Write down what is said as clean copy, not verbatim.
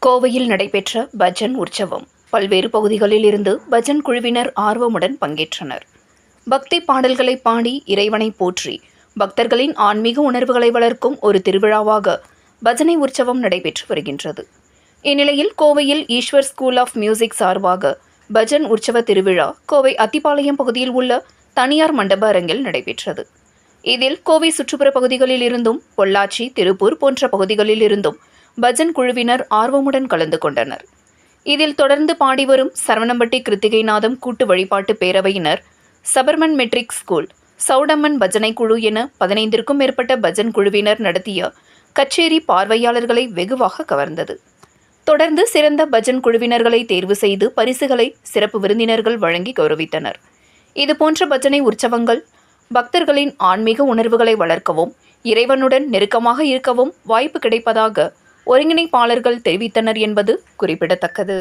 கோவையில் நடைபெற்ற பஜன் உற்சவம். பல்வேறு பகுதிகளில் இருந்து பஜன் குழுவினர் ஆர்வமுடன் பங்கேற்றனர். பக்தி பாடல்களை பாடி இறைவனை போற்றி பக்தர்களின் ஆன்மீக உணர்வுகளை வளர்க்கும் ஒரு திருவிழாவாக பஜனை உற்சவம் நடைபெற்று வருகின்றது. இந்நிலையில் கோவையில் ஈஸ்வர் ஸ்கூல் ஆஃப் மியூசிக் சார்பாக பஜன் உற்சவ திருவிழா கோவை அத்திப்பாளையம் பகுதியில் உள்ள தனியார் மண்டப அரங்கில் நடைபெற்றது. இதில் கோவை சுற்றுப்புற பகுதிகளில் இருந்தும் பொள்ளாச்சி, திருப்பூர் போன்ற பகுதிகளில் இருந்தும் பஜன் குழுவினர் ஆர்வமுடன் கலந்து கொண்டனர். இதில் தொடர்ந்து பாடிவரும் சரவணம்பட்டி கிருத்திகைநாதம் கூட்டு வழிபாட்டு பேரவையினர், சபர்மன் மெட்ரிக் ஸ்கூல், சவுடம்மன் பஜனை குழு என 15க்கும் மேற்பட்ட பஜன் குழுவினர் நடத்திய கச்சேரி பார்வையாளர்களை வெகுவாக கவர்ந்தது. தொடர்ந்து சிறந்த பஜன் குழுவினர்களை தேர்வு செய்து பரிசுகளை சிறப்பு விருந்தினர்கள் வழங்கி கௌரவித்தனர். இதுபோன்ற பஜனை உற்சவங்கள் பக்தர்களின் ஆன்மீக உணர்வுகளை வளர்க்கவும் இறைவனுடன் நெருக்கமாக இருக்கவும் வாய்ப்பு கிடைப்பதாக ஒருங்கிணைப்பாளர்கள் தெரிவித்தனர் என்பது குறிப்பிடத்தக்கது.